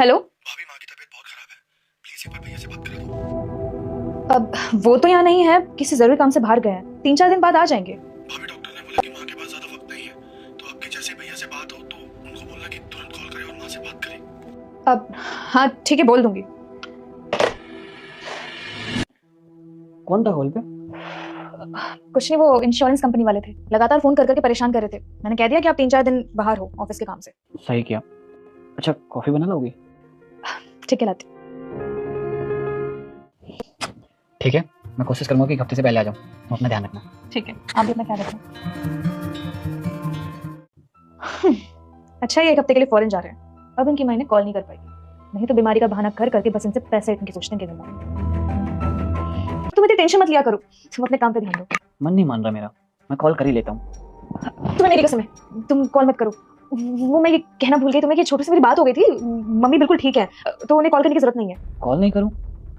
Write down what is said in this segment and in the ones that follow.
Hello. भाभी, माँ की तबीयत बहुत खराब है। प्लीज एक बार भैया से बात करा दो। अब वो तो यहाँ नहीं है, किसी जरूरी काम से बाहर गए हैं। 3-4 दिन बाद आ जाएंगे। भाभी, डॉक्टर ने बोला कि माँ के पास ज्यादा वक्त नहीं है, तो आपके जैसे भैया से बात हो तो उनको बोलना कि तुरंत कॉल करें और माँ से बात करें। अब हाँ ठीक है, बोल दूंगी। कौन था कॉल पे? कुछ नहीं, वो इंश्योरेंस कंपनी वाले थे, लगातार फोन कर करके परेशान कर रहे थे। मैंने कह दिया कि आप 3-4 दिन बाहर हो ऑफिस के काम से। सही किया। अच्छा, कॉफी बना लोगी? ठीक है, लाती। ठीक है, मैं कोशिश करूंगा कि एक हफ्ते से पहले आ जाऊं। तुम अपना ध्यान रखना। ठीक है, आप भी अपना ख्याल रखना। अच्छा, ये एक हफ्ते के लिए फॉरेन जा रहे हैं। अब इनकी मैंने कॉल नहीं कर पाई, नहीं तो बीमारी का बहाना कर करके बस इनसे पैसे इनकी सोचने के लिए। तुम इतनी टेंशन मत लिया करो, तुम अपने काम पे ध्यान दो। मन नहीं मान रहा मेरा, मैं कॉल कर ही लेता हूँ। तुम्हें मेरी कसम है, तुम कॉल मत करो। वो मैं ये कहना भूल गई तुम्हें कि छोटू से मेरी बात हो गई थी। मम्मी बिल्कुल ठीक है, तो उन्हें कॉल करने की जरूरत नहीं है। कॉल नहीं करूं?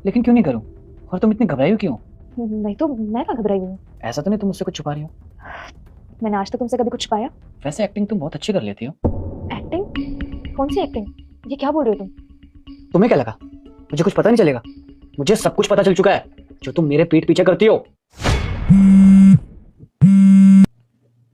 लेकिन क्यों नहीं करूं? और तुम इतनी घबराई हो क्यों? नहीं तो मैं कहाँ घबराई हुई हूँ। ऐसा तो नहीं तुम मुझसे कुछ छुपा रही हो? मैंने आज तक तुमसे कभी कुछ छुपाया? वैसे एक्टिंग तुम बहुत अच्छी कर लेती हो। एक्टिंग? कौन सी एक्टिंग? ये क्या बोल रहे हो तुम? तुम्हें क्या लगा मुझे कुछ पता नहीं चलेगा? मुझे सब कुछ पता चल चुका है जो तुम मेरे पीठ पीछे करती हो।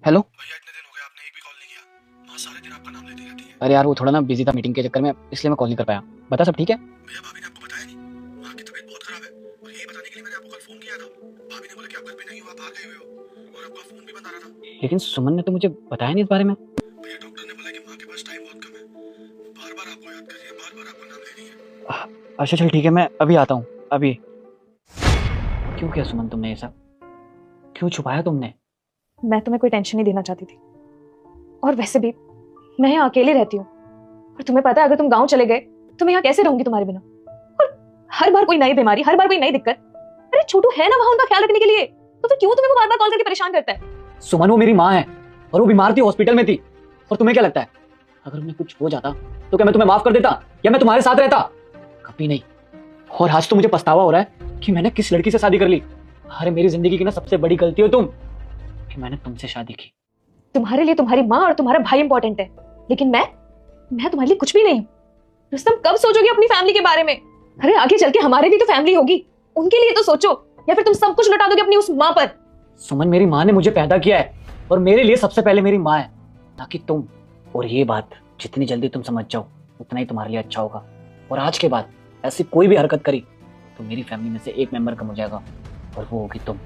हेलो। भैया, इतने दिन हो गए आपने एक भी कॉल नहीं किया। माँ सारे दिन आपका नाम लेती रहती है। अरे यार, वो थोड़ा ना बिजी था मीटिंग के चक्कर में, इसलिए मैं कॉल नहीं कर पाया। बता, सब ठीक है? भैया, भाभी ने आपको बताया नहीं, माँ की तबीयत बहुत खराब है और यही बताने के लिए मैंने आपको कल फोन किया था। भाभी ने बोला कि आप घर पे नहीं हो, आप बाहर गए हुए हो और आपका फोन भी बंद आ रहा था। लेकिन सुमन ने तो मुझे बताया नहीं इस बारे में। भैया, डॉक्टर ने बोला कि माँ के पास टाइम बहुत कम है, बार बार आपको याद कर रही है, बार बार आपका नाम ले रही है। अच्छा चल ठीक है, मैं अभी आता हूँ। अभी क्यों किया सुमन तुमने ये सब? क्यों छुपाया तुमने? मैं तुम्हें कोई टेंशन नहीं देना चाहती थी, और वैसे भी मैं यहाँ अकेले रहती हूँ। और तुम्हें पता है, अगर तुम गांव चले गए तो मैं यहाँ कैसे रहूंगी तुम्हारे बिना। और हर बार कोई नई बीमारी, हर बार कोई नई दिक्कत। अरे छोटू है ना वहां उनका ख्याल रखने के लिए, तो फिर क्यों तुम्हें वो बार बार कॉल करके परेशान करता है? सुमन, वो मेरी माँ है और वो बीमार थी, हॉस्पिटल में थी। और तुम्हें क्या लगता है अगर उन्हें कुछ हो जाता तो क्या मैं तुम्हें माफ कर देता या मैं तुम्हारे साथ रहता? कभी नहीं। और आज तो मुझे पछतावा हो रहा है कि मैंने किस लड़की से शादी कर ली। अरे मेरी जिंदगी की ना सबसे बड़ी गलती हो तुम, कि मैंने तुमसे शादी की। तुम्हारे लिए तुम्हारी माँ और तुम्हारा भाई इंपॉर्टेंट है, लेकिन मैं तुम्हारे लिए कुछ भी नहीं हूँ। रुस्तम, कब सोचोगे अपनी फैमिली के बारे में? अरे आगे चल के हमारे भी तो फैमिली होगी, उनके लिए तो सोचो। या फिर तुम सब कुछ लुटा दोगे अपनी उस माँ पर? सुमन, मेरी माँ ने मुझे पैदा किया है और मेरे लिए सबसे पहले मेरी माँ है, ना कि तुम। और ये बात जितनी जल्दी तुम समझ जाओ उतना ही तुम्हारे लिए अच्छा होगा। और आज के बाद ऐसी कोई भी हरकत करी तो मेरी फैमिली में से एक मेंबर कम हो जाएगा, और वो होगी तुम।